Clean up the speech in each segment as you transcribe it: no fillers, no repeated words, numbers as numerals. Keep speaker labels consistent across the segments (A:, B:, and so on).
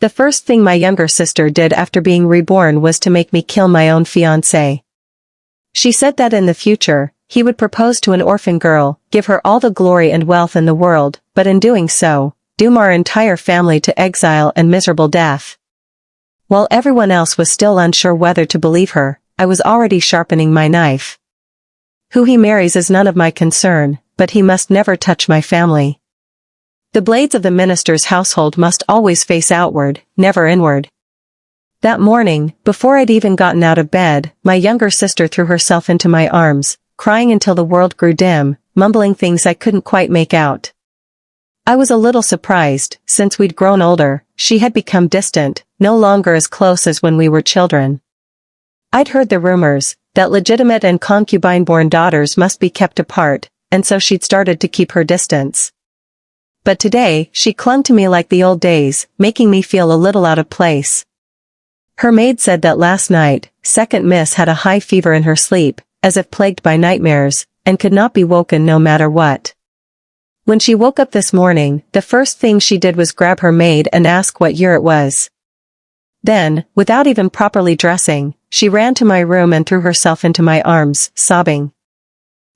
A: The first thing my younger sister did after being reborn was to make me kill my own fiancé. She said that in the future, he would propose to an orphan girl, give her all the glory and wealth in the world, but in doing so, doom our entire family to exile and miserable death. While everyone else was still unsure whether to believe her, I was already sharpening my knife. Who he marries is none of my concern, but he must never touch my family. The blades of the minister's household must always face outward, never inward. That morning, before I'd even gotten out of bed, my younger sister threw herself into my arms, crying until the world grew dim, mumbling things I couldn't quite make out. I was a little surprised, since we'd grown older, she had become distant, no longer as close as when we were children. I'd heard the rumors, that legitimate and concubine-born daughters must be kept apart, and so she'd started to keep her distance. But today, she clung to me like the old days, making me feel a little out of place. Her maid said that last night, second miss had a high fever in her sleep, as if plagued by nightmares, and could not be woken no matter what. When she woke up this morning, the first thing she did was grab her maid and ask what year it was. Then, without even properly dressing, she ran to my room and threw herself into my arms, sobbing.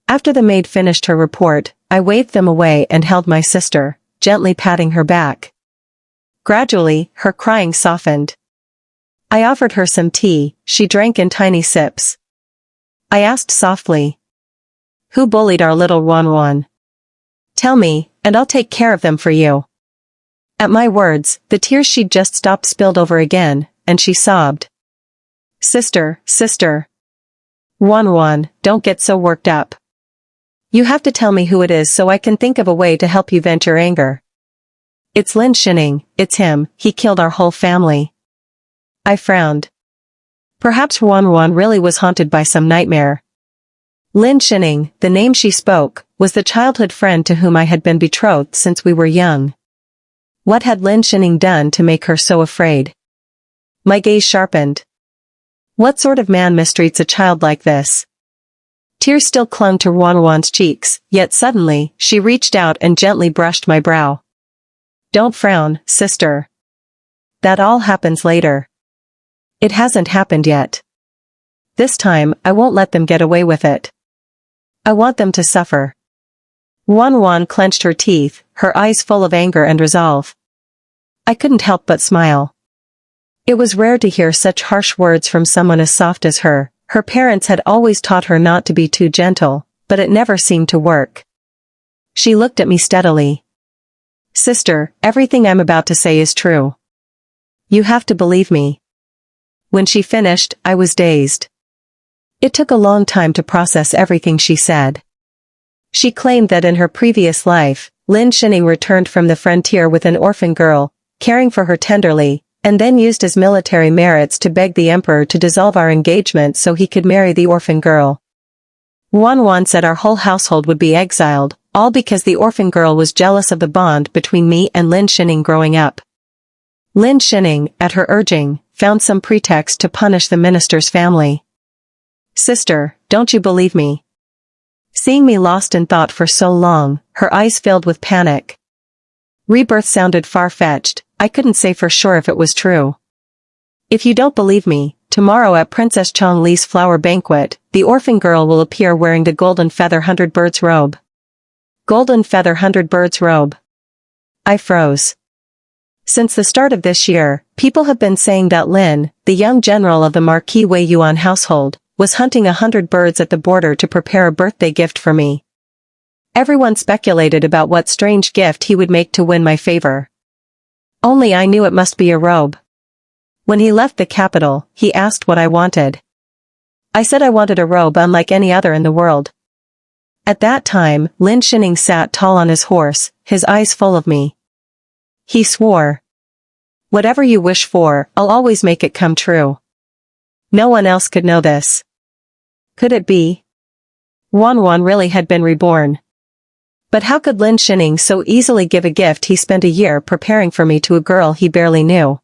A: After the maid finished her report, I waved them away and held my sister, gently patting her back. Gradually, her crying softened. I offered her some tea, she drank in tiny sips. I asked softly, "Who bullied our little Wan? Tell me, and I'll take care of them for you." At my words, the tears she'd just stopped spilled over again, and she sobbed. Sister. Wan, don't get so worked up. You have to tell me who it is so I can think of a way to help you vent your anger." "It's Lin Shining, it's him, he killed our whole family." I frowned. Perhaps Wan really was haunted by some nightmare. Lin Shining, the name she spoke, was the childhood friend to whom I had been betrothed since we were young. What had Lin Shining done to make her so afraid? My gaze sharpened. What sort of man mistreats a child like this? Tears still clung to Wan's cheeks, yet suddenly, she reached out and gently brushed my brow. "Don't frown, sister. That all happens later. It hasn't happened yet. This time, I won't let them get away with it. I want them to suffer." Wan clenched her teeth, her eyes full of anger and resolve. I couldn't help but smile. It was rare to hear such harsh words from someone as soft as her. Her parents had always taught her not to be too gentle, but it never seemed to work. She looked at me steadily. "Sister, everything I'm about to say is true. You have to believe me." When she finished, I was dazed. It took a long time to process everything she said. She claimed that in her previous life, Lin Shining returned from the frontier with an orphan girl, caring for her tenderly, and then used his military merits to beg the emperor to dissolve our engagement so he could marry the orphan girl. Wan said our whole household would be exiled, all because the orphan girl was jealous of the bond between me and Lin Shining growing up. Lin Shining, at her urging, found some pretext to punish the minister's family. "Sister, don't you believe me?" Seeing me lost in thought for so long, her eyes filled with panic. Rebirth sounded far-fetched, I couldn't say for sure if it was true. "If you don't believe me, tomorrow at Princess Chong Li's flower banquet, the orphan girl will appear wearing the golden feather 100 birds robe." Golden feather 100 birds robe. I froze. Since the start of this year, people have been saying that Lin, the young general of the Marquis Wei Yuan household, was hunting 100 birds at the border to prepare a birthday gift for me. Everyone speculated about what strange gift he would make to win my favor. Only I knew it must be a robe. When he left the capital, he asked what I wanted. I said I wanted a robe unlike any other in the world. At that time, Lin Shining sat tall on his horse, his eyes full of me. He swore, "Whatever you wish for, I'll always make it come true." No one else could know this. Could it be? Wan really had been reborn. But how could Lin Shining so easily give a gift he spent a year preparing for me to a girl he barely knew?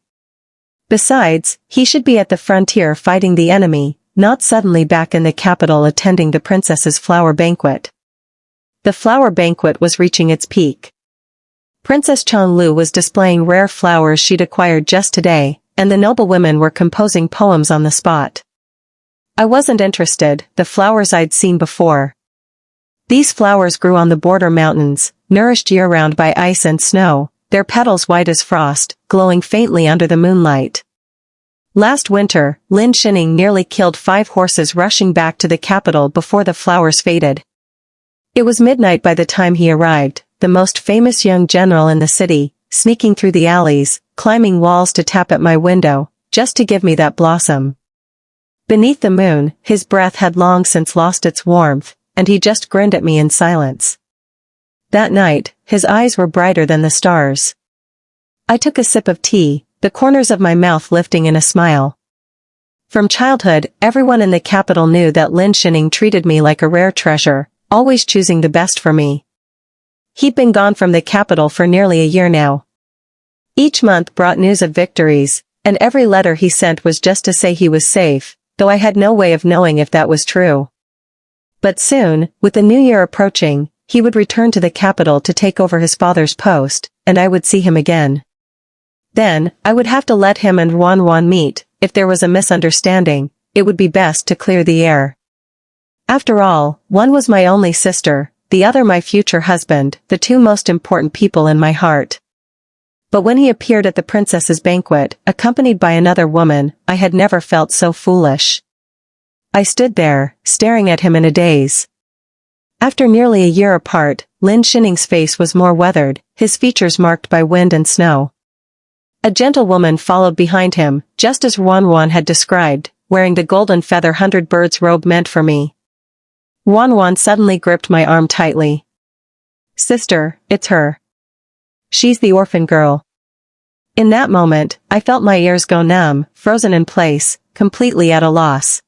A: Besides, he should be at the frontier fighting the enemy, not suddenly back in the capital attending the princess's flower banquet. The flower banquet was reaching its peak. Princess Changlu was displaying rare flowers she'd acquired just today, and the noblewomen were composing poems on the spot. I wasn't interested, the flowers I'd seen before. These flowers grew on the border mountains, nourished year-round by ice and snow, their petals white as frost, glowing faintly under the moonlight. Last winter, Lin Shining nearly killed 5 horses rushing back to the capital before the flowers faded. It was midnight by the time he arrived, the most famous young general in the city, sneaking through the alleys, climbing walls to tap at my window, just to give me that blossom. Beneath the moon, his breath had long since lost its warmth, and he just grinned at me in silence. That night, his eyes were brighter than the stars. I took a sip of tea, the corners of my mouth lifting in a smile. From childhood, everyone in the capital knew that Lin Shining treated me like a rare treasure, always choosing the best for me. He'd been gone from the capital for nearly a year now. Each month brought news of victories, and every letter he sent was just to say he was safe, though I had no way of knowing if that was true. But soon, with the new year approaching, he would return to the capital to take over his father's post, and I would see him again. Then, I would have to let him and Wan meet. If there was a misunderstanding, it would be best to clear the air. After all, one was my only sister, the other my future husband, the 2 most important people in my heart. But when he appeared at the princess's banquet, accompanied by another woman, I had never felt so foolish. I stood there, staring at him in a daze. After nearly a year apart, Lin Shining's face was more weathered, his features marked by wind and snow. A gentlewoman followed behind him, just as Wan had described, wearing the golden feather 100 birds robe meant for me. Wan suddenly gripped my arm tightly. "Sister, it's her. She's the orphan girl." In that moment, I felt my ears go numb, frozen in place, completely at a loss.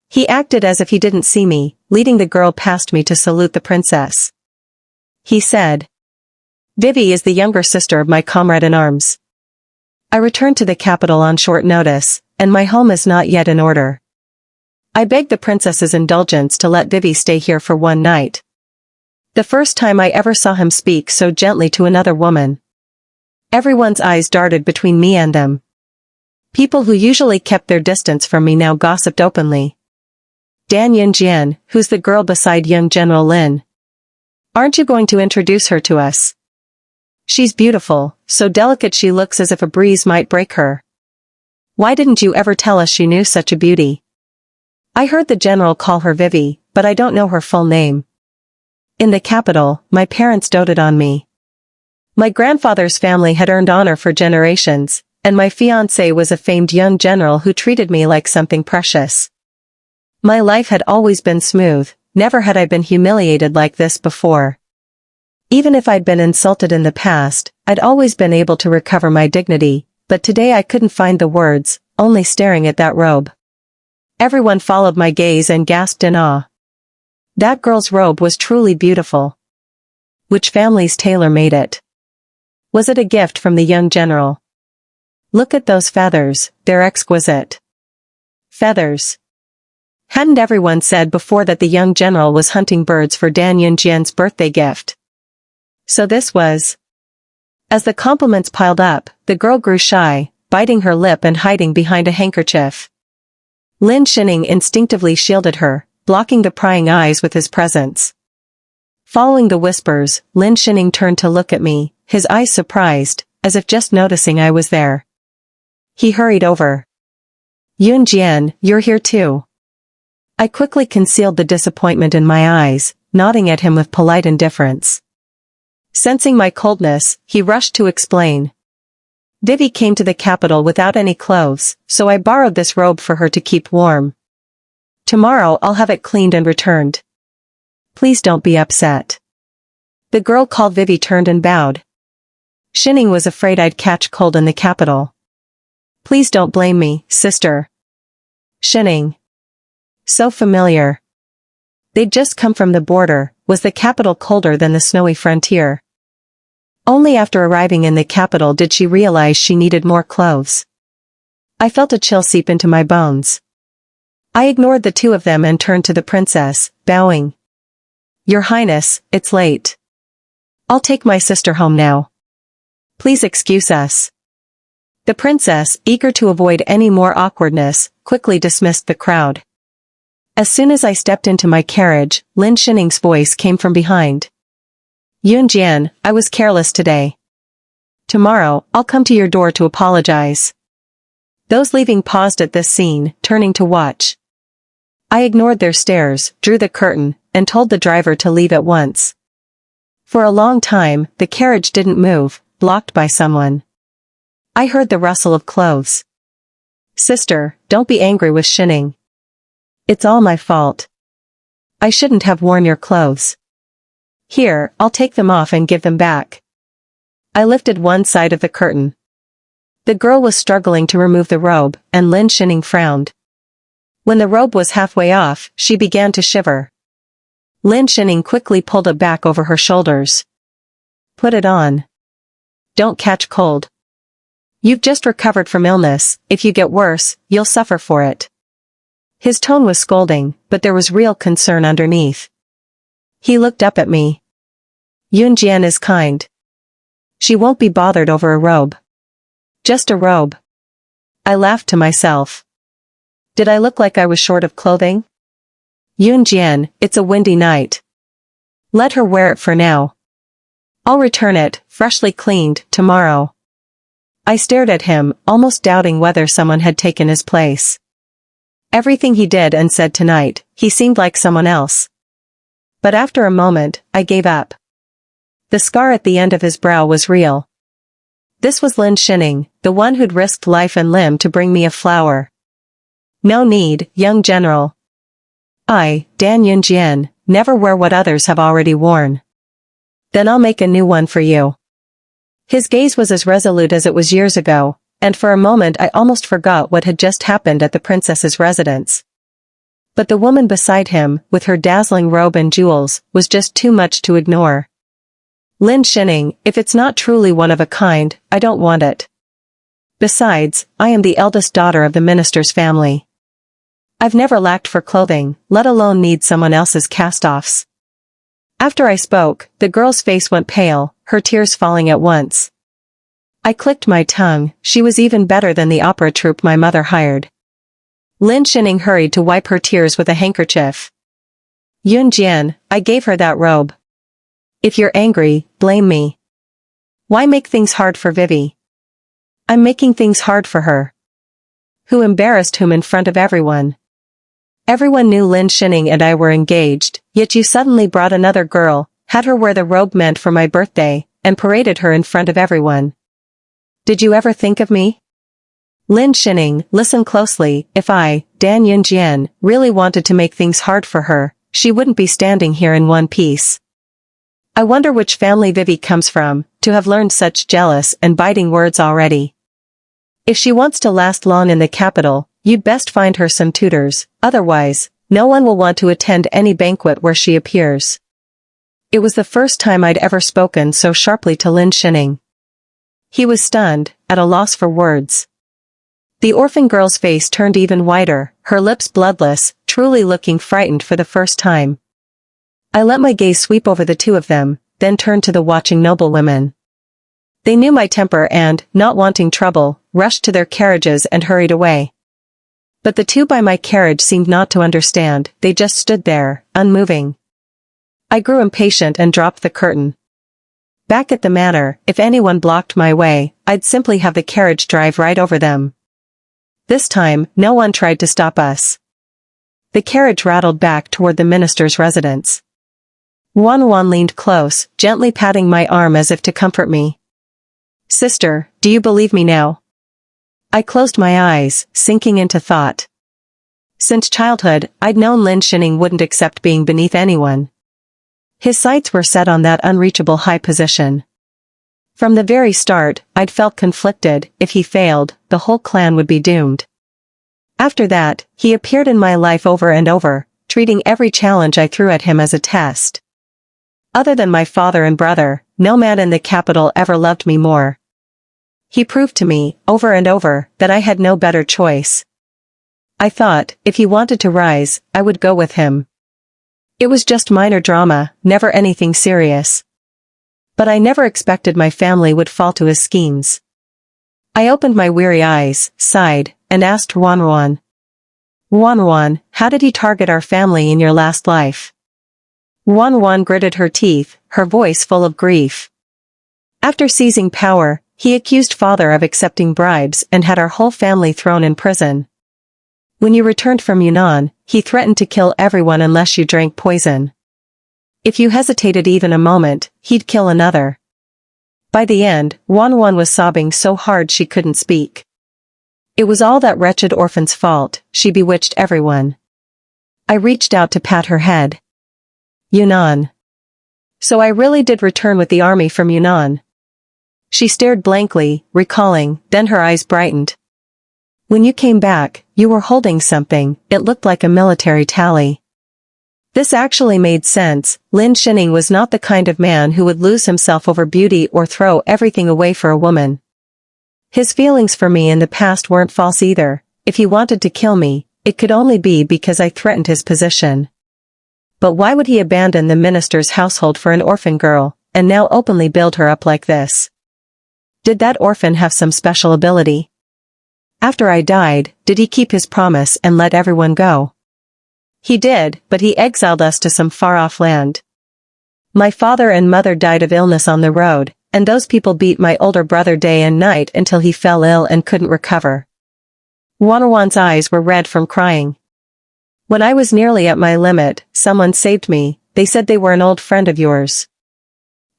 A: He acted as if he didn't see me, leading the girl past me to salute the princess. He said, "Vivi is the younger sister of my comrade-in-arms. I returned to the capital on short notice, and my home is not yet in order. I begged the princess's indulgence to let Vivi stay here for one night." The first time I ever saw him speak so gently to another woman. Everyone's eyes darted between me and them. People who usually kept their distance from me now gossiped openly. "Dan Yunjian, who's the girl beside young General Lin? Aren't you going to introduce her to us? She's beautiful, so delicate she looks as if a breeze might break her. Why didn't you ever tell us she knew such a beauty? I heard the general call her Vivi, but I don't know her full name." In the capital, my parents doted on me. My grandfather's family had earned honor for generations, and my fiancé was a famed young general who treated me like something precious. My life had always been smooth, never had I been humiliated like this before. Even if I'd been insulted in the past, I'd always been able to recover my dignity, but today I couldn't find the words, only staring at that robe. Everyone followed my gaze and gasped in awe. That girl's robe was truly beautiful. Which family's tailor made it? Was it a gift from the young general? Look at those feathers, they're exquisite. Feathers. Hadn't everyone said before that the young general was hunting birds for Dan Yunjian's birthday gift? So this was. As the compliments piled up, the girl grew shy, biting her lip and hiding behind a handkerchief. Lin Shining instinctively shielded her, blocking the prying eyes with his presence. Following the whispers, Lin Shining turned to look at me, his eyes surprised, as if just noticing I was there. He hurried over. "Yunjian, you're here too." I quickly concealed the disappointment in my eyes, nodding at him with polite indifference. Sensing my coldness, he rushed to explain. "Vivi came to the capital without any clothes, so I borrowed this robe for her to keep warm. Tomorrow I'll have it cleaned and returned. Please don't be upset." The girl called Vivi turned and bowed. Shining was afraid I'd catch cold in the capital. "Please don't blame me, sister." Shining. So familiar. They'd just come from the border. Was the capital colder than the snowy frontier? Only after arriving in the capital did she realize she needed more clothes. I felt a chill seep into my bones. I ignored the 2 of them and turned to the princess, bowing. "Your Highness, it's late. I'll take my sister home now." Please excuse us. The princess, eager to avoid any more awkwardness, quickly dismissed the crowd. As soon as I stepped into my carriage, Lin Shining's voice came from behind. Yunjian, I was careless today. Tomorrow, I'll come to your door to apologize. Those leaving paused at this scene, turning to watch. I ignored their stares, drew the curtain, and told the driver to leave at once. For a long time, the carriage didn't move, blocked by someone. I heard the rustle of clothes. Sister, don't be angry with Shining. It's all my fault. I shouldn't have worn your clothes. Here, I'll take them off and give them back. I lifted one side of the curtain. The girl was struggling to remove the robe, and Lin Shining frowned. When the robe was halfway off, she began to shiver. Lin Shining quickly pulled it back over her shoulders. Put it on. Don't catch cold. You've just recovered from illness, if you get worse, you'll suffer for it. His tone was scolding, but there was real concern underneath. He looked up at me. Yunjian is kind. She won't be bothered over a robe. Just a robe. I laughed to myself. Did I look like I was short of clothing? Yunjian, it's a windy night. Let her wear it for now. I'll return it, freshly cleaned, tomorrow. I stared at him, almost doubting whether someone had taken his place. Everything he did and said tonight, he seemed like someone else. But after a moment, I gave up. The scar at the end of his brow was real. This was Lin Shining, the one who'd risked life and limb to bring me a flower. No need, young general. I, Dan Yunjian, never wear what others have already worn. Then I'll make a new one for you. His gaze was as resolute as it was years ago, and for a moment I almost forgot what had just happened at the princess's residence. But the woman beside him, with her dazzling robe and jewels, was just too much to ignore. Lin Shining, if it's not truly one of a kind, I don't want it. Besides, I am the eldest daughter of the minister's family. I've never lacked for clothing, let alone need someone else's cast-offs. After I spoke, the girl's face went pale, her tears falling at once. I clicked my tongue, she was even better than the opera troupe my mother hired. Lin Shining hurried to wipe her tears with a handkerchief. Yunjian, I gave her that robe. If you're angry, blame me. Why make things hard for Vivi? I'm making things hard for her. Who embarrassed whom in front of everyone? Everyone knew Lin Shining and I were engaged, yet you suddenly brought another girl, had her wear the robe meant for my birthday, and paraded her in front of everyone. Did you ever think of me? Lin Shining, listen closely, if I, Dan Yunjian, really wanted to make things hard for her, she wouldn't be standing here in one piece. I wonder which family Vivi comes from, to have learned such jealous and biting words already. If she wants to last long in the capital, you'd best find her some tutors, otherwise, no one will want to attend any banquet where she appears. It was the first time I'd ever spoken so sharply to Lin Shining. He was stunned, at a loss for words. The orphan girl's face turned even whiter, her lips bloodless, truly looking frightened for the first time. I let my gaze sweep over the two of them, then turned to the watching noblewomen. They knew my temper and, not wanting trouble, rushed to their carriages and hurried away. But the two by my carriage seemed not to understand, they just stood there, unmoving. I grew impatient and dropped the curtain. Back at the manor, if anyone blocked my way, I'd simply have the carriage drive right over them. This time, no one tried to stop us. The carriage rattled back toward the minister's residence. Wan leaned close, gently patting my arm as if to comfort me. Sister, do you believe me now? I closed my eyes, sinking into thought. Since childhood, I'd known Lin Shining wouldn't accept being beneath anyone. His sights were set on that unreachable high position. From the very start, I'd felt conflicted, if he failed, the whole clan would be doomed. After that, he appeared in my life over and over, treating every challenge I threw at him as a test. Other than my father and brother, no man in the capital ever loved me more. He proved to me, over and over, that I had no better choice. I thought, if he wanted to rise, I would go with him. It was just minor drama, never anything serious. But I never expected my family would fall to his schemes. I opened my weary eyes, sighed, and asked Ruan. Ruan, how did he target our family in your last life? Ruan gritted her teeth, her voice full of grief. After seizing power, he accused father of accepting bribes and had our whole family thrown in prison. When you returned from Yunnan, he threatened to kill everyone unless you drank poison. If you hesitated even a moment, he'd kill another. By the end, Ruan was sobbing so hard she couldn't speak. It was all that wretched orphan's fault, she bewitched everyone. I reached out to pat her head. Yunnan. So I really did return with the army from Yunnan. She stared blankly, recalling, then her eyes brightened. When you came back, you were holding something, it looked like a military tally. This actually made sense. Lin Shining was not the kind of man who would lose himself over beauty or throw everything away for a woman. His feelings for me in the past weren't false either. If he wanted to kill me, it could only be because I threatened his position. But why would he abandon the minister's household for an orphan girl, and now openly build her up like this? Did that orphan have some special ability? After I died, did he keep his promise and let everyone go? He did, but he exiled us to some far-off land. My father and mother died of illness on the road, and those people beat my older brother day and night until he fell ill and couldn't recover. Ruan's eyes were red from crying. When I was nearly at my limit, someone saved me. They said they were an old friend of yours.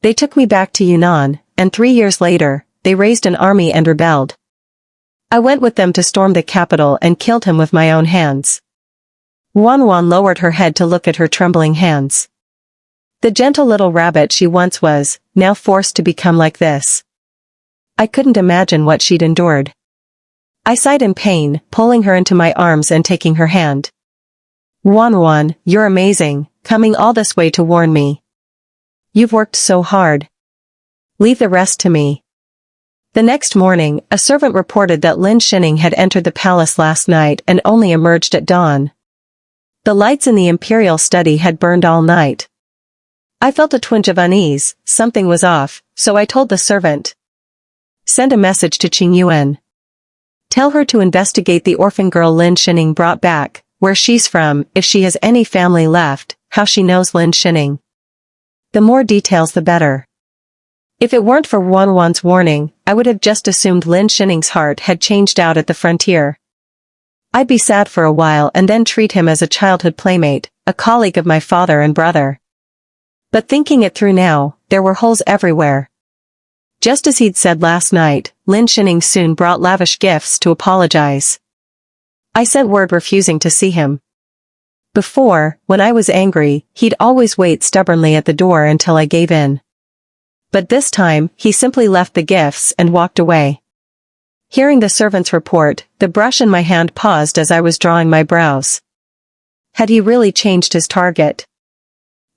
A: They took me back to Yunnan, and 3 years later, they raised an army and rebelled. I went with them to storm the capital and killed him with my own hands. Ruan lowered her head to look at her trembling hands. The gentle little rabbit she once was, now forced to become like this. I couldn't imagine what she'd endured. I sighed in pain, pulling her into my arms and taking her hand. Ruan, you're amazing, coming all this way to warn me. You've worked so hard. Leave the rest to me. The next morning, a servant reported that Lin Shining had entered the palace last night and only emerged at dawn. The lights in the imperial study had burned all night. I felt a twinge of unease, something was off, so I told the servant. Send a message to Qingyuan. Tell her to investigate the orphan girl Lin Shining brought back, where she's from, if she has any family left, how she knows Lin Shining. The more details the better. If it weren't for Ruan's warning, I would have just assumed Lin Shining's heart had changed out at the frontier. I'd be sad for a while and then treat him as a childhood playmate, a colleague of my father and brother. But thinking it through now, there were holes everywhere. Just as he'd said last night, Lin Shining soon brought lavish gifts to apologize. I sent word refusing to see him. Before, when I was angry, he'd always wait stubbornly at the door until I gave in. But this time, he simply left the gifts and walked away. Hearing the servant's report, the brush in my hand paused as I was drawing my brows. Had he really changed his target?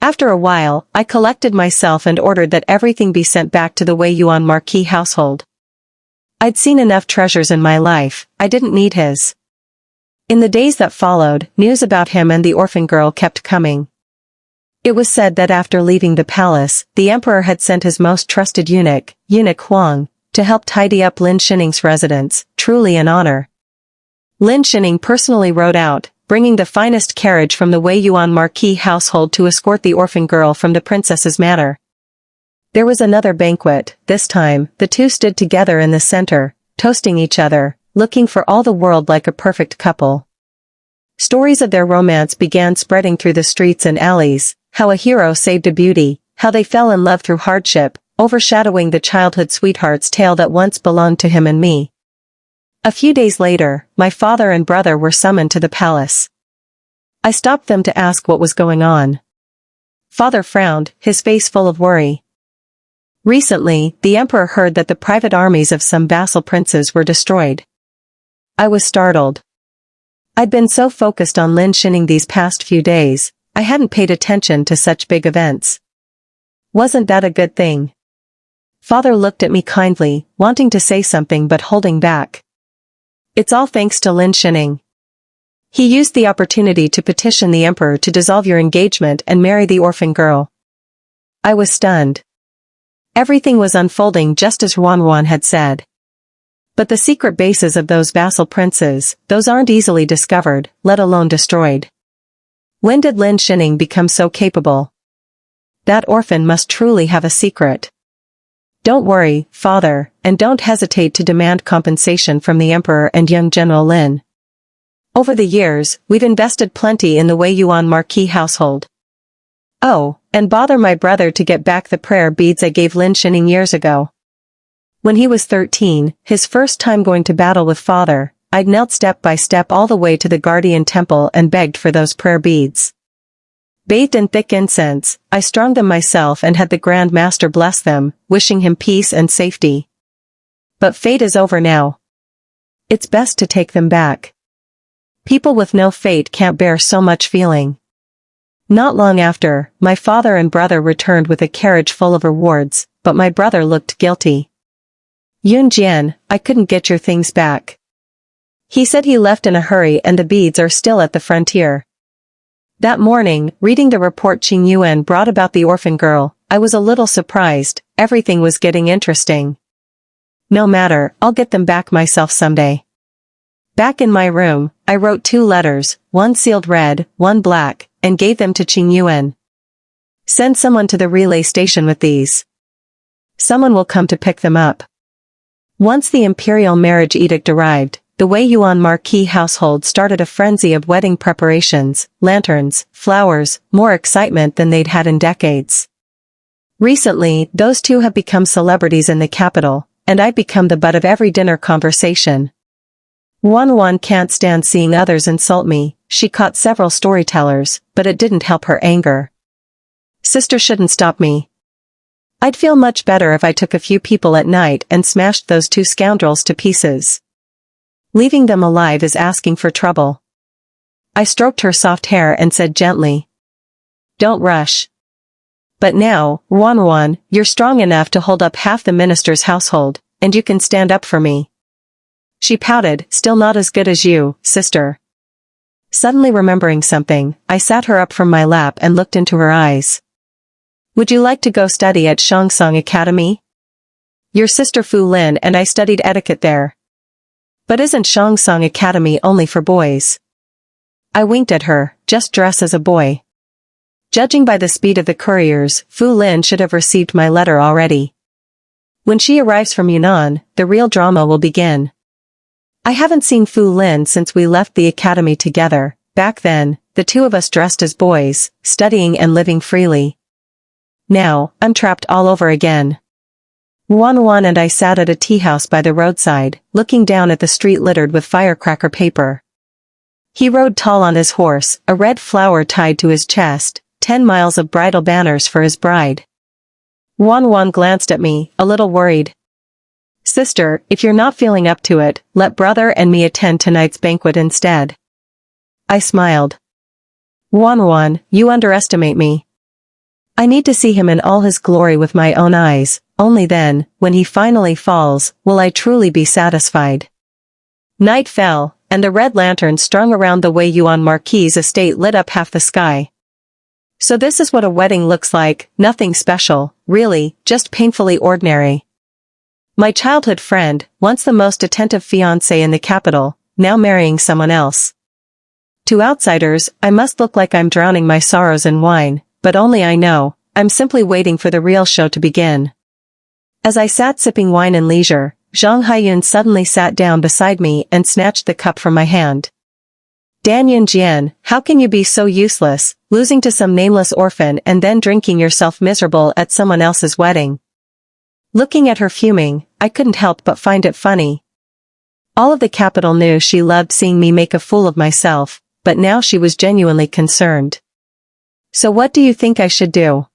A: After a while, I collected myself and ordered that everything be sent back to the Wei Yuan Marquis household. I'd seen enough treasures in my life, I didn't need his. In the days that followed, news about him and the orphan girl kept coming. It was said that after leaving the palace, the emperor had sent his most trusted eunuch, Eunuch Huang, to help tidy up Lin Shining's residence, truly an honor. Lin Shining personally rode out, bringing the finest carriage from the Wei Yuan Marquis household to escort the orphan girl from the princess's manor. There was another banquet. This time, the two stood together in the center, toasting each other, looking for all the world like a perfect couple. Stories of their romance began spreading through the streets and alleys, how a hero saved a beauty, how they fell in love through hardship, overshadowing the childhood sweetheart's tale that once belonged to him and me. A few days later, my father and brother were summoned to the palace. I stopped them to ask what was going on. Father frowned, his face full of worry. Recently, the emperor heard that the private armies of some vassal princes were destroyed. I was startled. I'd been so focused on Lin Shining these past few days, I hadn't paid attention to such big events. Wasn't that a good thing? Father looked at me kindly, wanting to say something but holding back. It's all thanks to Lin Shining. He used the opportunity to petition the emperor to dissolve your engagement and marry the orphan girl. I was stunned. Everything was unfolding just as Ruan had said. But the secret bases of those vassal princes, those aren't easily discovered, let alone destroyed. When did Lin Shining become so capable? That orphan must truly have a secret. Don't worry, father, and don't hesitate to demand compensation from the emperor and young General Lin. Over the years, we've invested plenty in the Wei Yuan Marquis household. Oh, and bother my brother to get back the prayer beads I gave Lin Shining years ago. When he was 13, his first time going to battle with father, I'd knelt step by step all the way to the guardian temple and begged for those prayer beads. Bathed in thick incense, I strung them myself and had the Grand Master bless them, wishing him peace and safety. But fate is over now. It's best to take them back. People with no fate can't bear so much feeling. Not long after, my father and brother returned with a carriage full of rewards, but my brother looked guilty. Yun Jian, I couldn't get your things back. He said he left in a hurry and the beads are still at the frontier. That morning, reading the report Qing Yuan brought about the orphan girl, I was a little surprised. Everything was getting interesting. No matter, I'll get them back myself someday. Back in my room, I wrote 2 letters, one sealed red, one black, and gave them to Qing Yuan. Send someone to the relay station with these. Someone will come to pick them up. Once the imperial marriage edict arrived, the Wei Yuan Marquis household started a frenzy of wedding preparations, lanterns, flowers, more excitement than they'd had in decades. Recently, those two have become celebrities in the capital, and I've become the butt of every dinner conversation. Ruan can't stand seeing others insult me. She caught several storytellers, but it didn't help her anger. Sister shouldn't stop me. I'd feel much better if I took a few people at night and smashed those 2 scoundrels to pieces. Leaving them alive is asking for trouble. I stroked her soft hair and said gently, "Don't rush. But now, Ruan, you're strong enough to hold up half the minister's household, and you can stand up for me." She pouted, "Still not as good as you, sister." Suddenly remembering something, I sat her up from my lap and looked into her eyes. "Would you like to go study at Shongsong Academy? Your sister Fu Lin and I studied etiquette there. But isn't Shongsong Academy only for boys?" I winked at her, "Just dress as a boy." Judging by the speed of the couriers, Fu Lin should have received my letter already. When she arrives from Yunnan, the real drama will begin. I haven't seen Fu Lin since we left the academy together. Back then, the 2 of us dressed as boys, studying and living freely. Now, I'm trapped all over again. Ruan and I sat at a tea house by the roadside, looking down at the street littered with firecracker paper. He rode tall on his horse, a red flower tied to his chest, 10 miles of bridal banners for his bride. Ruan glanced at me, a little worried. "Sister, if you're not feeling up to it, let brother and me attend tonight's banquet instead." I smiled. "Ruan, you underestimate me. I need to see him in all his glory with my own eyes, only then, when he finally falls, will I truly be satisfied." Night fell, and the red lantern strung around the Wei Yuan Marquis' estate lit up half the sky. So this is what a wedding looks like, nothing special, really, just painfully ordinary. My childhood friend, once the most attentive fiancé in the capital, now marrying someone else. To outsiders, I must look like I'm drowning my sorrows in wine, but only I know, I'm simply waiting for the real show to begin. As I sat sipping wine in leisure, Zhang Haiyun suddenly sat down beside me and snatched the cup from my hand. "Dan Yunjian, how can you be so useless, losing to some nameless orphan and then drinking yourself miserable at someone else's wedding?" Looking at her fuming, I couldn't help but find it funny. All of the capital knew she loved seeing me make a fool of myself, but now she was genuinely concerned. "So what do you think I should do?"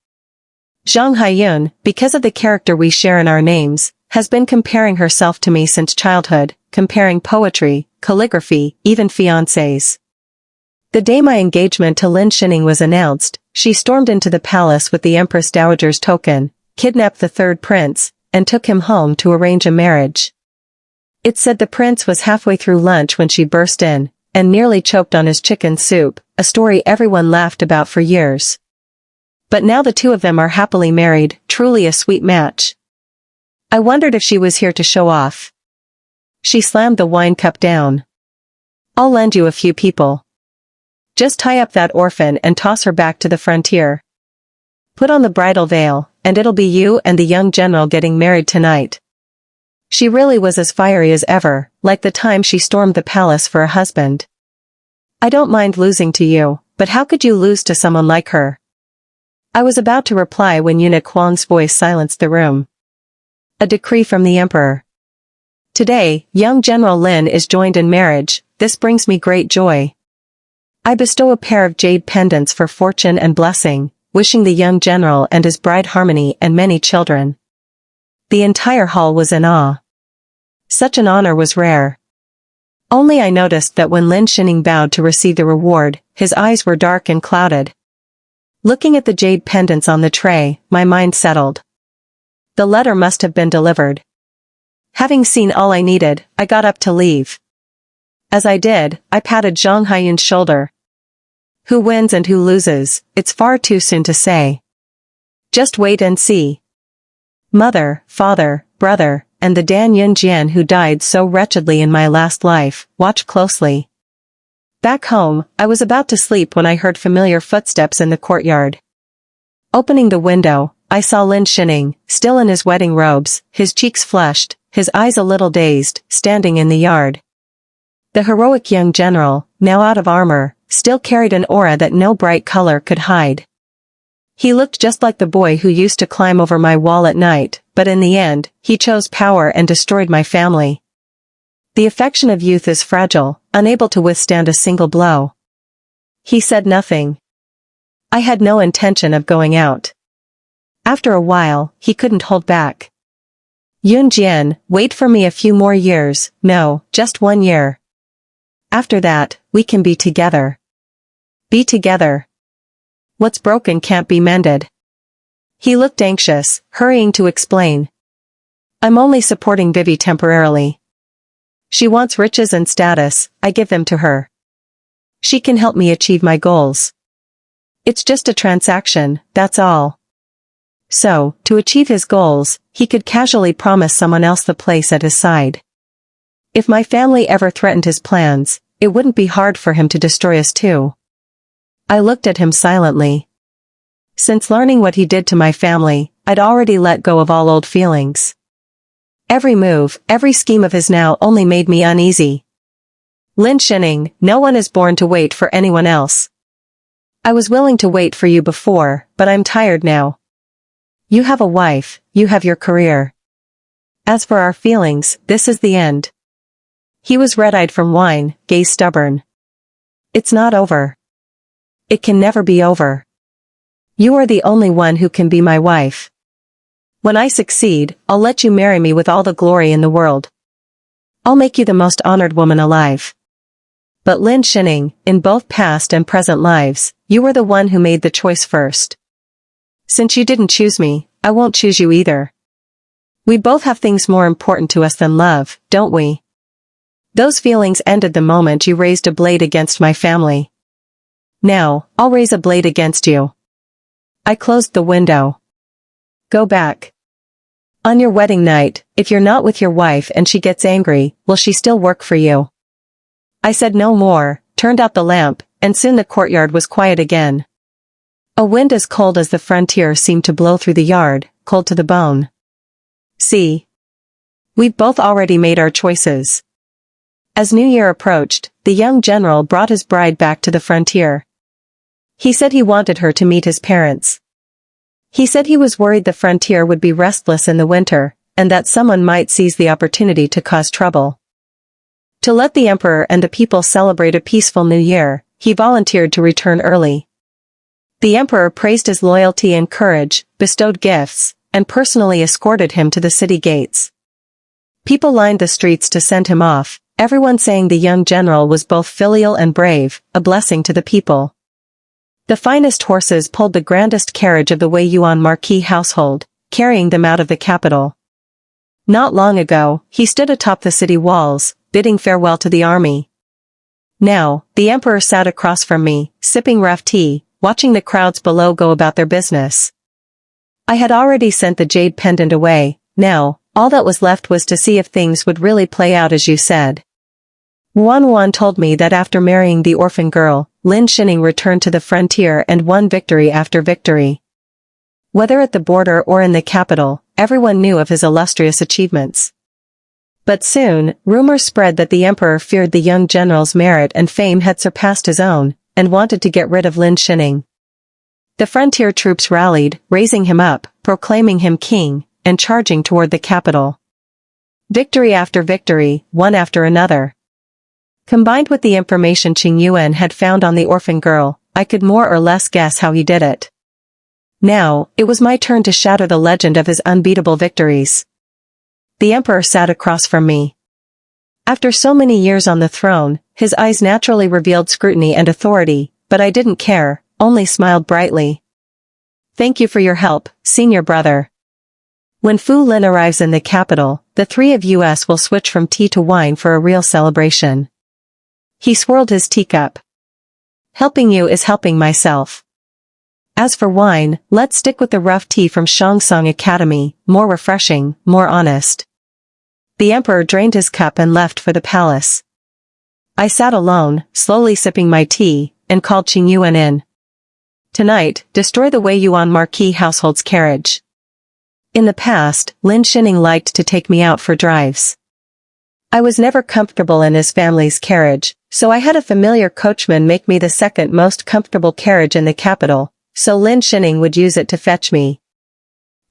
A: Zhang Haiyun, because of the character we share in our names, has been comparing herself to me since childhood, comparing poetry, calligraphy, even fiancés. The day my engagement to Lin Shining was announced, she stormed into the palace with the Empress Dowager's token, kidnapped the 3rd prince, and took him home to arrange a marriage. It said the prince was halfway through lunch when she burst in, and nearly choked on his chicken soup, a story everyone laughed about for years. But now the two of them are happily married, truly a sweet match. I wondered if she was here to show off. She slammed the wine cup down. I'll lend you a few people. Just tie up that orphan and toss her back to the frontier. Put on the bridal veil, and it'll be you and the young general getting married tonight. She really was as fiery as ever, like the time she stormed the palace for a husband. I don't mind losing to you, but how could you lose to someone like her? I was about to reply when Eunuch Huang's voice silenced the room. A decree from the emperor. Today, young General Lin is joined in marriage. This brings me great joy. I bestow a pair of jade pendants for fortune and blessing, wishing the young general and his bride harmony and many children. The entire hall was in awe. Such an honor was rare. Only I noticed that when Lin Shining bowed to receive the reward, his eyes were dark and clouded. Looking at the jade pendants on the tray, my mind settled. The letter must have been delivered. Having seen all I needed, I got up to leave. As I did, I patted Zhang Haiyun's shoulder. Who wins and who loses, it's far too soon to say. Just wait and see. Mother, father, brother, and the Dan Yunjian who died so wretchedly in my last life, watch closely. Back home, I was about to sleep when I heard familiar footsteps in the courtyard. Opening the window, I saw Lin Shining, still in his wedding robes, his cheeks flushed, his eyes a little dazed, standing in the yard. The heroic young general, now out of armor, still carried an aura that no bright color could hide. He looked just like the boy who used to climb over my wall at night, but in the end, he chose power and destroyed my family. The affection of youth is fragile, unable to withstand a single blow. He said nothing. I had no intention of going out. After a while, he couldn't hold back. Yunjian, wait for me a few more years, no, just 1 year. After that, we can be together. Be together. What's broken can't be mended. He looked anxious, hurrying to explain. I'm only supporting Vivi temporarily. She wants riches and status, I give them to her. She can help me achieve my goals. It's just a transaction, that's all. So, to achieve his goals, he could casually promise someone else the place at his side. If my family ever threatened his plans, it wouldn't be hard for him to destroy us too. I looked at him silently. Since learning what he did to my family, I'd already let go of all old feelings. Every move, every scheme of his now only made me uneasy. Lin Shining, no one is born to wait for anyone else. I was willing to wait for you before, but I'm tired now. You have a wife, you have your career. As for our feelings, this is the end. He was red-eyed from wine, gaze stubborn. It's not over. It can never be over. You are the only one who can be my wife. When I succeed, I'll let you marry me with all the glory in the world. I'll make you the most honored woman alive. But Lin Shining, in both past and present lives, you were the one who made the choice first. Since you didn't choose me, I won't choose you either. We both have things more important to us than love, don't we? Those feelings ended the moment you raised a blade against my family. Now, I'll raise a blade against you. I closed the window. Go back. On your wedding night, if you're not with your wife and she gets angry, will she still work for you? I said no more, turned out the lamp, and soon the courtyard was quiet again. A wind as cold as the frontier seemed to blow through the yard, cold to the bone. See? We've both already made our choices. As New Year approached, the young general brought his bride back to the frontier. He said he wanted her to meet his parents. He said he was worried the frontier would be restless in the winter, and that someone might seize the opportunity to cause trouble. To let the emperor and the people celebrate a peaceful New Year, he volunteered to return early. The emperor praised his loyalty and courage, bestowed gifts, and personally escorted him to the city gates. People lined the streets to send him off, everyone saying the young general was both filial and brave, a blessing to the people. The finest horses pulled the grandest carriage of the Wei Yuan marquis household, carrying them out of the capital. Not long ago, he stood atop the city walls, bidding farewell to the army. Now, the emperor sat across from me, sipping rough tea, watching the crowds below go about their business. I had already sent the jade pendant away. Now, all that was left was to see if things would really play out as you said. Wan told me that after marrying the orphan girl, Lin Shining returned to the frontier and won victory after victory. Whether at the border or in the capital, everyone knew of his illustrious achievements. But soon, rumors spread that the emperor feared the young general's merit and fame had surpassed his own, and wanted to get rid of Lin Shining. The frontier troops rallied, raising him up, proclaiming him king, and charging toward the capital. Victory after victory, one after another. Combined with the information Qing Yuan had found on the orphan girl, I could more or less guess how he did it. Now, it was my turn to shatter the legend of his unbeatable victories. The emperor sat across from me. After so many years on the throne, his eyes naturally revealed scrutiny and authority, but I didn't care, only smiled brightly. Thank you for your help, senior brother. When Fu Lin arrives in the capital, the three of us will switch from tea to wine for a real celebration. He swirled his teacup. Helping you is helping myself. As for wine, let's stick with the rough tea from Shongsong Academy, more refreshing, more honest. The emperor drained his cup and left for the palace. I sat alone, slowly sipping my tea, and called Qing Yuan in. Tonight, destroy the Wei Yuan Marquis household's carriage. In the past, Lin Shining liked to take me out for drives. I was never comfortable in his family's carriage, so I had a familiar coachman make me the second most comfortable carriage in the capital, so Lin Shining would use it to fetch me.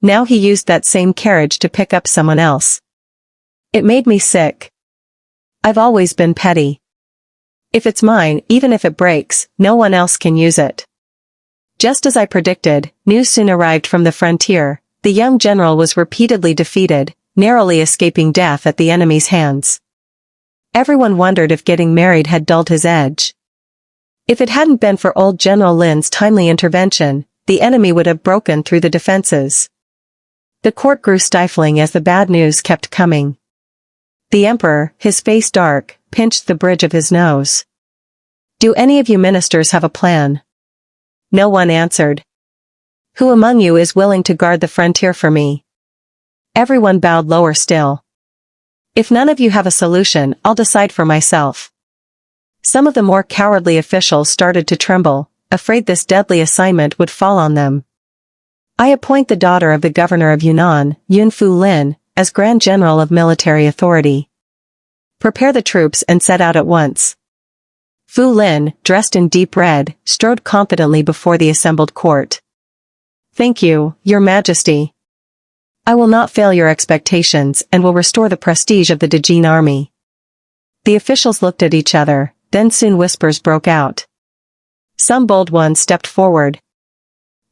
A: Now he used that same carriage to pick up someone else. It made me sick. I've always been petty. If it's mine, even if it breaks, no one else can use it. Just as I predicted, news soon arrived from the frontier. The young general was repeatedly defeated, narrowly escaping death at the enemy's hands. Everyone wondered if getting married had dulled his edge. If it hadn't been for old General Lin's timely intervention, the enemy would have broken through the defenses. The court grew stifling as the bad news kept coming. The emperor, his face dark, pinched the bridge of his nose. Do any of you ministers have a plan? No one answered. Who among you is willing to guard the frontier for me? Everyone bowed lower still. If none of you have a solution, I'll decide for myself. Some of the more cowardly officials started to tremble, afraid this deadly assignment would fall on them. I appoint the daughter of the governor of Yunnan, Yun Fu Lin, as Grand General of Military Authority. Prepare the troops and set out at once. Fu Lin, dressed in deep red, strode confidently before the assembled court. Thank you, Your Majesty. I will not fail your expectations and will restore the prestige of the Dejin army. The officials looked at each other, then soon whispers broke out. Some bold ones stepped forward.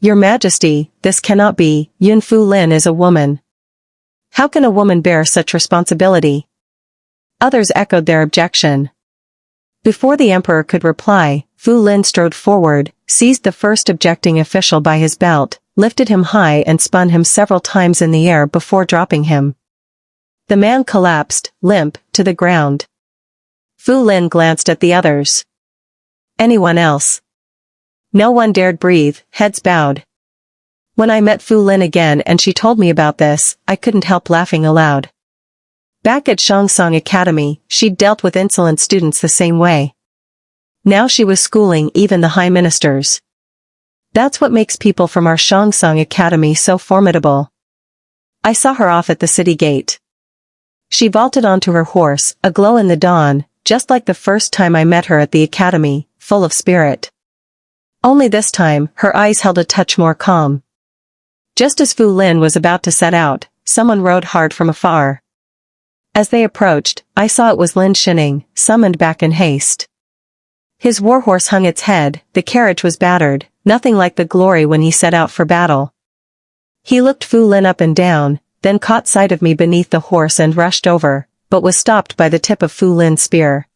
A: Your Majesty, this cannot be, Yun Fu Lin is a woman. How can a woman bear such responsibility? Others echoed their objection. Before the emperor could reply, Fu Lin strode forward, seized the first objecting official by his belt, lifted him high and spun him several times in the air before dropping him. The man collapsed, limp, to the ground. Fu Lin glanced at the others. Anyone else? No one dared breathe, heads bowed. When I met Fu Lin again and she told me about this, I couldn't help laughing aloud. Back at Shongsong Academy, she'd dealt with insolent students the same way. Now she was schooling even the high ministers. That's what makes people from our Shongsong Academy so formidable. I saw her off at the city gate. She vaulted onto her horse, aglow in the dawn, just like the first time I met her at the academy, full of spirit. Only this time, her eyes held a touch more calm. Just as Fu Lin was about to set out, someone rode hard from afar. As they approached, I saw it was Lin Shining, summoned back in haste. His warhorse hung its head, the carriage was battered, nothing like the glory when he set out for battle. He looked Fu Lin up and down, then caught sight of me beneath the horse and rushed over, but was stopped by the tip of Fu Lin's spear.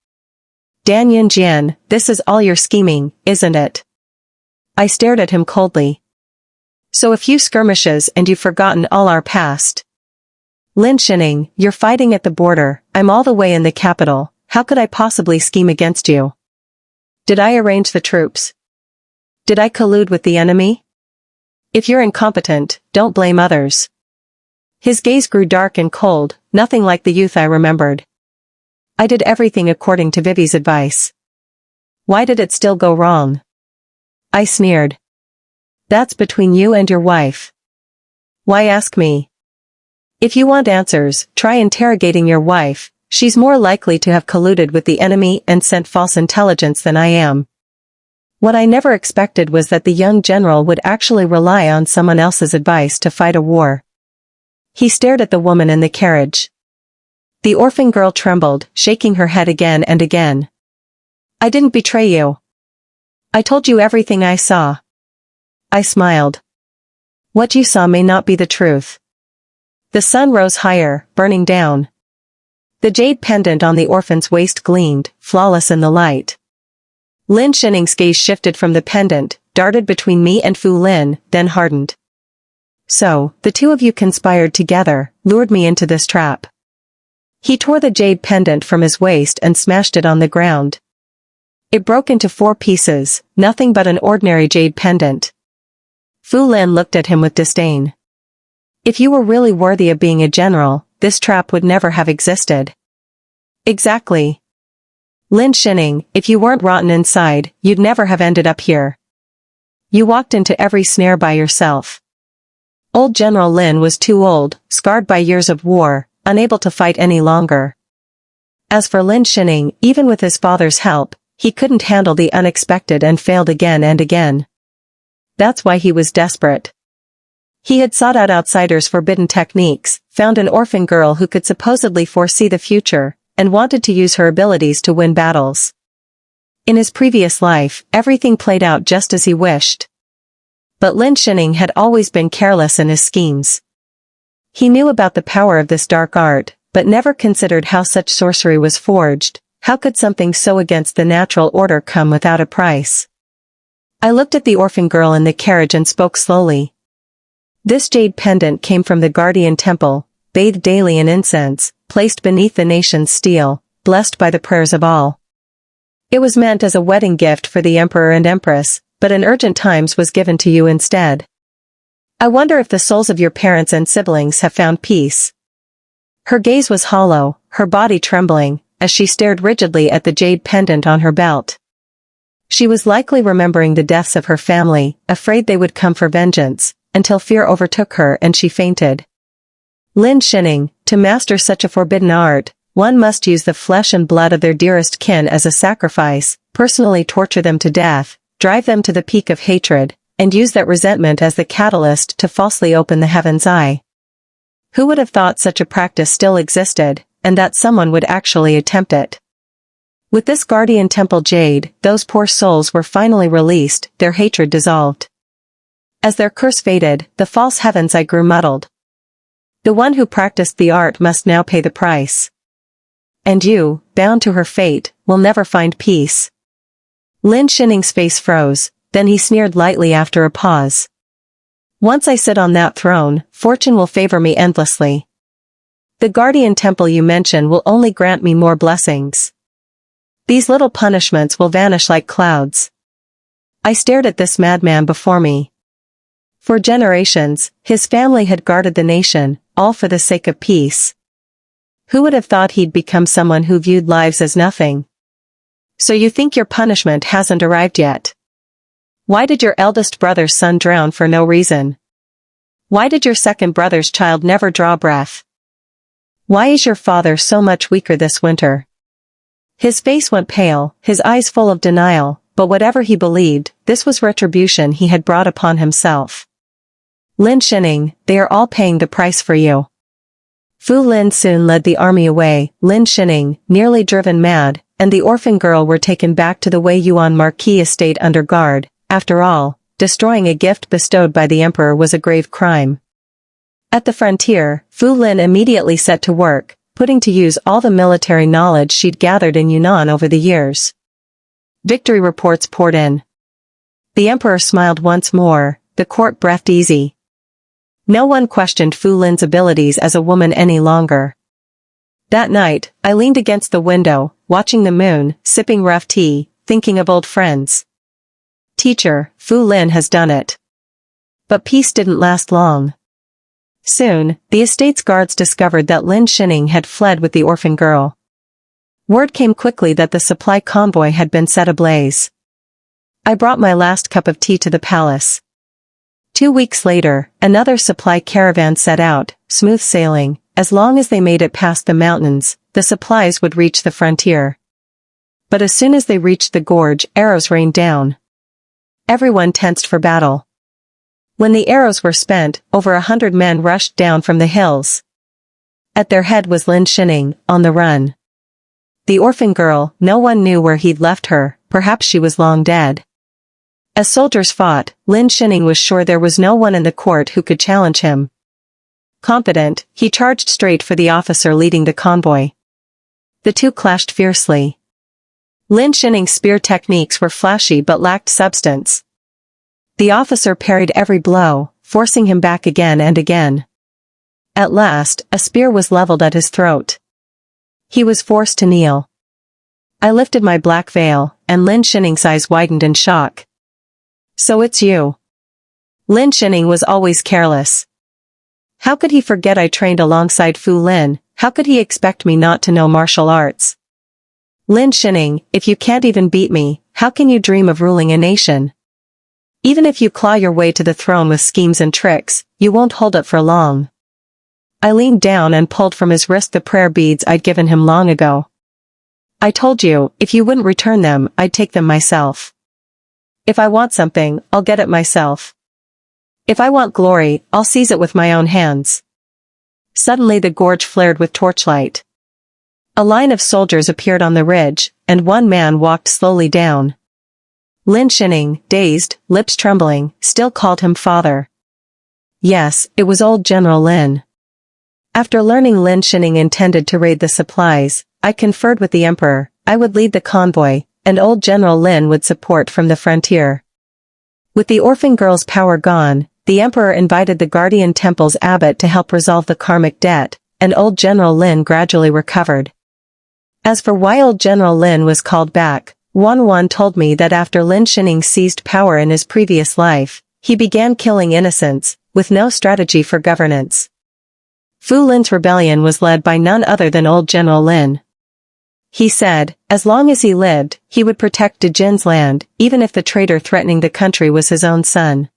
A: Dan Yun Jian, this is all your scheming, isn't it? I stared at him coldly. So a few skirmishes and you've forgotten all our past. Lin Shining, you're fighting at the border, I'm all the way in the capital, how could I possibly scheme against you? Did I arrange the troops? Did I collude with the enemy? If you're incompetent, don't blame others. His gaze grew dark and cold, nothing like the youth I remembered. I did everything according to Vivi's advice. Why did it still go wrong? I sneered. That's between you and your wife. Why ask me? If you want answers, try interrogating your wife. She's more likely to have colluded with the enemy and sent false intelligence than I am. What I never expected was that the young general would actually rely on someone else's advice to fight a war. He stared at the woman in the carriage. The orphan girl trembled, shaking her head again and again. I didn't betray you. I told you everything I saw. I smiled. What you saw may not be the truth. The sun rose higher, burning down. The jade pendant on the orphan's waist gleamed, flawless in the light. Lin Shening's gaze shifted from the pendant, darted between me and Fu Lin, then hardened. So, the two of you conspired together, lured me into this trap. He tore the jade pendant from his waist and smashed it on the ground. It broke into 4 pieces, nothing but an ordinary jade pendant. Fu Lin looked at him with disdain. If you were really worthy of being a general, this trap would never have existed. Exactly. Lin Shining, if you weren't rotten inside, you'd never have ended up here. You walked into every snare by yourself. Old General Lin was too old, scarred by years of war, unable to fight any longer. As for Lin Shining, even with his father's help, he couldn't handle the unexpected and failed again and again. That's why he was desperate. He had sought out outsiders' forbidden techniques, found an orphan girl who could supposedly foresee the future, and wanted to use her abilities to win battles. In his previous life, everything played out just as he wished. But Lin Shining had always been careless in his schemes. He knew about the power of this dark art, but never considered how such sorcery was forged. How could something so against the natural order come without a price? I looked at the orphan girl in the carriage and spoke slowly. This jade pendant came from the Guardian Temple, bathed daily in incense, placed beneath the nation's steel, blessed by the prayers of all. It was meant as a wedding gift for the Emperor and Empress, but in urgent times was given to you instead. I wonder if the souls of your parents and siblings have found peace. Her gaze was hollow, her body trembling, as she stared rigidly at the jade pendant on her belt. She was likely remembering the deaths of her family, afraid they would come for vengeance, until fear overtook her and she fainted. Lin Shining, to master such a forbidden art, one must use the flesh and blood of their dearest kin as a sacrifice, personally torture them to death, drive them to the peak of hatred, and use that resentment as the catalyst to falsely open the heaven's eye. Who would have thought such a practice still existed, and that someone would actually attempt it? With this Guardian Temple jade, those poor souls were finally released, their hatred dissolved. As their curse faded, the false heaven's eye grew muddled. The one who practiced the art must now pay the price. And you, bound to her fate, will never find peace. Lin Shining's face froze, then he sneered lightly after a pause. Once I sit on that throne, fortune will favor me endlessly. The Guardian Temple you mention will only grant me more blessings. These little punishments will vanish like clouds. I stared at this madman before me. For generations, his family had guarded the nation, all for the sake of peace. Who would have thought he'd become someone who viewed lives as nothing? So you think your punishment hasn't arrived yet? Why did your eldest brother's son drown for no reason? Why did your second brother's child never draw breath? Why is your father so much weaker this winter? His face went pale, his eyes full of denial, but whatever he believed, this was retribution he had brought upon himself. Lin Shining, they are all paying the price for you. Fu Lin soon led the army away, Lin Shining, nearly driven mad, and the orphan girl were taken back to the Wei Yuan Marquis estate under guard. After all, destroying a gift bestowed by the emperor was a grave crime. At the frontier, Fu Lin immediately set to work, putting to use all the military knowledge she'd gathered in Yunnan over the years. Victory reports poured in. The emperor smiled once more, the court breathed easy. No one questioned Fu Lin's abilities as a woman any longer. That night, I leaned against the window, watching the moon, sipping rough tea, thinking of old friends. Teacher, Fu Lin has done it. But peace didn't last long. Soon, the estate's guards discovered that Lin Shining had fled with the orphan girl. Word came quickly that the supply convoy had been set ablaze. I brought my last cup of tea to the palace. 2 weeks later, another supply caravan set out, smooth sailing. As long as they made it past the mountains, the supplies would reach the frontier. But as soon as they reached the gorge, arrows rained down. Everyone tensed for battle. When the arrows were spent, over 100 men rushed down from the hills. At their head was Lin Shining, on the run. The orphan girl, no one knew where he'd left her, perhaps she was long dead. As soldiers fought, Lin Shining was sure there was no one in the court who could challenge him. Confident, he charged straight for the officer leading the convoy. The two clashed fiercely. Lin Shining's spear techniques were flashy but lacked substance. The officer parried every blow, forcing him back again and again. At last, a spear was leveled at his throat. He was forced to kneel. I lifted my black veil, and Lin Shining's eyes widened in shock. So it's you. Lin Shining was always careless. How could he forget I trained alongside Fu Lin? How could he expect me not to know martial arts? Lin Shining, if you can't even beat me, how can you dream of ruling a nation? Even if you claw your way to the throne with schemes and tricks, you won't hold up for long. I leaned down and pulled from his wrist the prayer beads I'd given him long ago. I told you, if you wouldn't return them, I'd take them myself. If I want something, I'll get it myself. If I want glory, I'll seize it with my own hands. Suddenly the gorge flared with torchlight. A line of soldiers appeared on the ridge, and one man walked slowly down. Lin Shining, dazed, lips trembling, still called him father. Yes, it was old General Lin. After learning Lin Shining intended to raid the supplies, I conferred with the emperor. I would lead the convoy, and old General Lin would support from the frontier. With the orphan girl's power gone, the emperor invited the guardian temple's abbot to help resolve the karmic debt, and old General Lin gradually recovered. As for why old General Lin was called back, Wan told me that after Lin Shining seized power in his previous life, he began killing innocents, with no strategy for governance. Fu Lin's rebellion was led by none other than old General Lin. He said, as long as he lived, he would protect Dejin's land, even if the traitor threatening the country was his own son.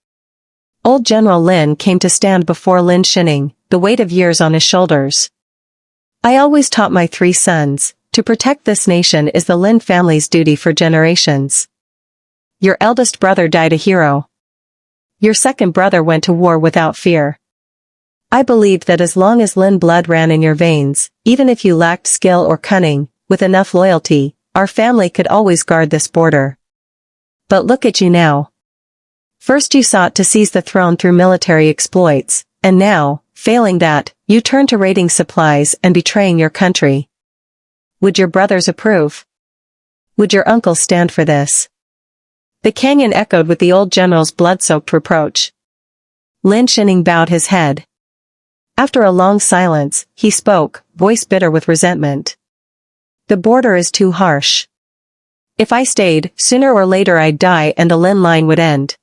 A: Old General Lin came to stand before Lin Shining, the weight of years on his shoulders. I always taught my 3 sons, to protect this nation is the Lin family's duty for generations. Your eldest brother died a hero. Your second brother went to war without fear. I believed that as long as Lin blood ran in your veins, even if you lacked skill or cunning, with enough loyalty, our family could always guard this border. But look at you now. First you sought to seize the throne through military exploits, and now, failing that, you turn to raiding supplies and betraying your country. Would your brothers approve? Would your uncle stand for this? The canyon echoed with the old general's blood-soaked reproach. Lin Shining bowed his head. After a long silence, he spoke, voice bitter with resentment. The border is too harsh. If I stayed, sooner or later I'd die and the Lin line would end.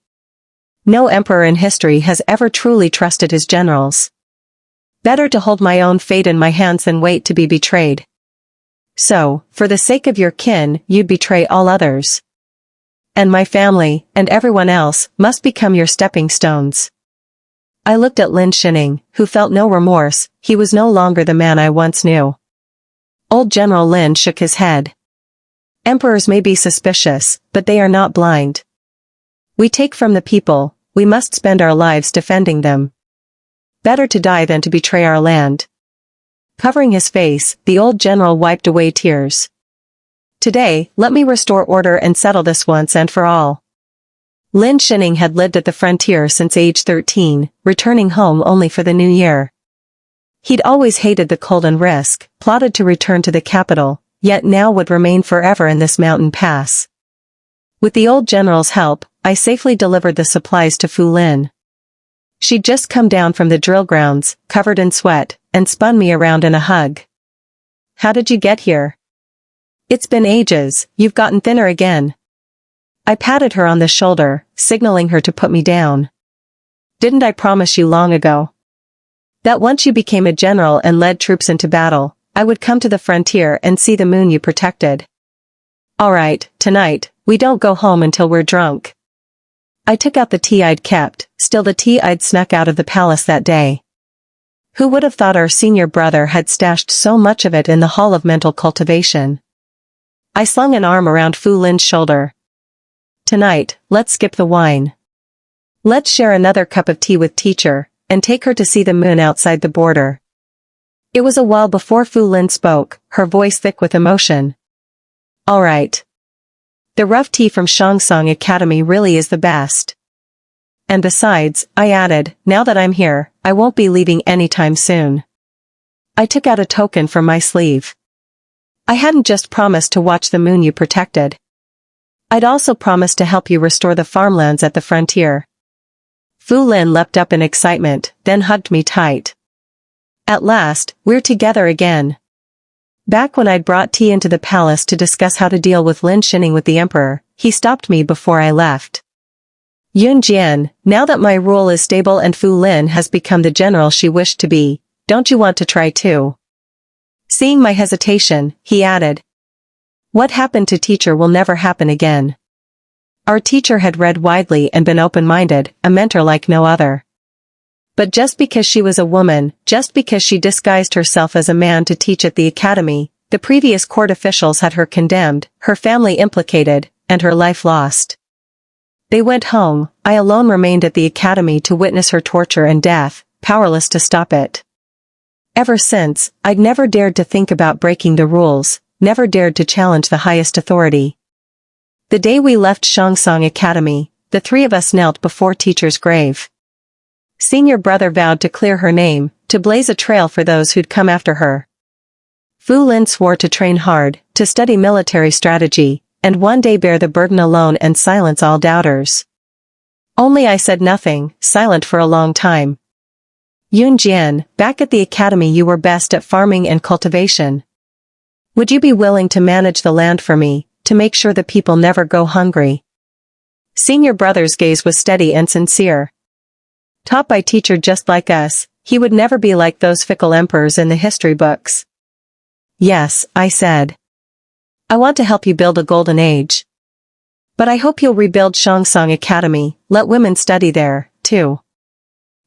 A: No emperor in history has ever truly trusted his generals. Better to hold my own fate in my hands than wait to be betrayed. So, for the sake of your kin, you'd betray all others. And my family, and everyone else, must become your stepping stones. I looked at Lin Shining, who felt no remorse. He was no longer the man I once knew. Old General Lin shook his head. Emperors may be suspicious, but they are not blind. We take from the people, we must spend our lives defending them. Better to die than to betray our land. Covering his face, the old general wiped away tears. Today, let me restore order and settle this once and for all. Lin Shining had lived at the frontier since age 13, returning home only for the new year. He'd always hated the cold and risk, plotted to return to the capital, yet now would remain forever in this mountain pass. With the old general's help, I safely delivered the supplies to Fu Lin. She'd just come down from the drill grounds, covered in sweat, and spun me around in a hug. How did you get here? It's been ages, you've gotten thinner again. I patted her on the shoulder, signaling her to put me down. Didn't I promise you long ago that once you became a general and led troops into battle, I would come to the frontier and see the moon you protected? Alright, tonight, we don't go home until we're drunk. I took out the tea I'd kept, still the tea I'd snuck out of the palace that day. Who would have thought our senior brother had stashed so much of it in the Hall of Mental Cultivation? I slung an arm around Fu Lin's shoulder. Tonight, let's skip the wine. Let's share another cup of tea with teacher, and take her to see the moon outside the border. It was a while before Fu Lin spoke, her voice thick with emotion. Alright. The rough tea from Shongsong Academy really is the best. And besides, I added, now that I'm here, I won't be leaving anytime soon. I took out a token from my sleeve. I hadn't just promised to watch the moon you protected. I'd also promised to help you restore the farmlands at the frontier. Fu Lin leapt up in excitement, then hugged me tight. At last, we're together again. Back when I'd brought tea into the palace to discuss how to deal with Lin Shining with the emperor, he stopped me before I left. Yun Jian, now that my rule is stable and Fu Lin has become the general she wished to be, don't you want to try too? Seeing my hesitation, he added. What happened to teacher will never happen again. Our teacher had read widely and been open-minded, a mentor like no other. But just because she was a woman, just because she disguised herself as a man to teach at the academy, the previous court officials had her condemned, her family implicated, and her life lost. They went home, I alone remained at the academy to witness her torture and death, powerless to stop it. Ever since, I'd never dared to think about breaking the rules, never dared to challenge the highest authority. The day we left Shongsong Academy, the three of us knelt before teacher's grave. Senior brother vowed to clear her name, to blaze a trail for those who'd come after her. Fu Lin swore to train hard, to study military strategy, and one day bear the burden alone and silence all doubters. Only I said nothing, silent for a long time. Yun Jian, back at the academy you were best at farming and cultivation. Would you be willing to manage the land for me, to make sure the people never go hungry? Senior brother's gaze was steady and sincere. Taught by teacher just like us, he would never be like those fickle emperors in the history books. Yes, I said. I want to help you build a golden age. But I hope you'll rebuild Shongsong Academy, let women study there, too.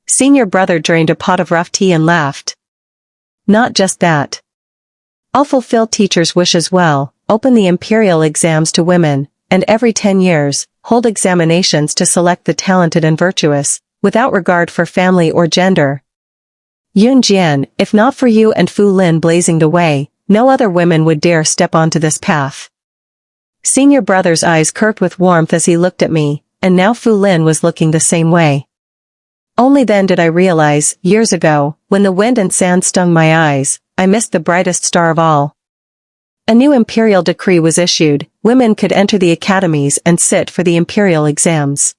A: Senior brother drained a pot of rough tea and laughed. Not just that. I'll fulfill teacher's wish as well, open the imperial exams to women, and every 10 years, hold examinations to select the talented and virtuous, without regard for family or gender. Yun Jian, if not for you and Fu Lin blazing the way, no other women would dare step onto this path. Senior brother's eyes curved with warmth as he looked at me, and now Fu Lin was looking the same way. Only then did I realize, years ago, when the wind and sand stung my eyes, I missed the brightest star of all. A new imperial decree was issued, women could enter the academies and sit for the imperial exams.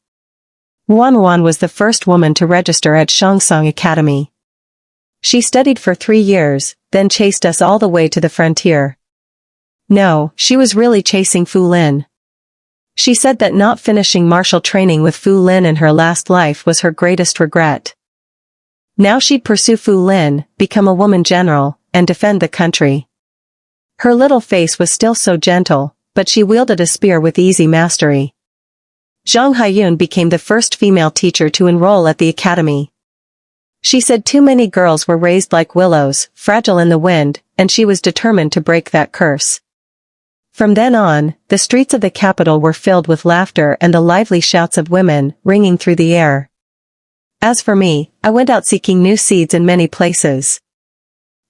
A: Wan was the first woman to register at Shongsong Academy. She studied for 3 years, then chased us all the way to the frontier. No, she was really chasing Fu Lin. She said that not finishing martial training with Fu Lin in her last life was her greatest regret. Now she'd pursue Fu Lin, become a woman general, and defend the country. Her little face was still so gentle, but she wielded a spear with easy mastery. Zhang Haiyun became the first female teacher to enroll at the academy. She said too many girls were raised like willows, fragile in the wind, and she was determined to break that curse. From then on, the streets of the capital were filled with laughter and the lively shouts of women, ringing through the air. As for me, I went out seeking new seeds in many places.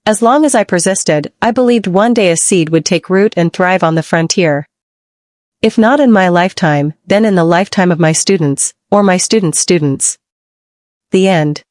A: As long as I persisted, I believed one day a seed would take root and thrive on the frontier. If not in my lifetime, then in the lifetime of my students, or my students' students. The end.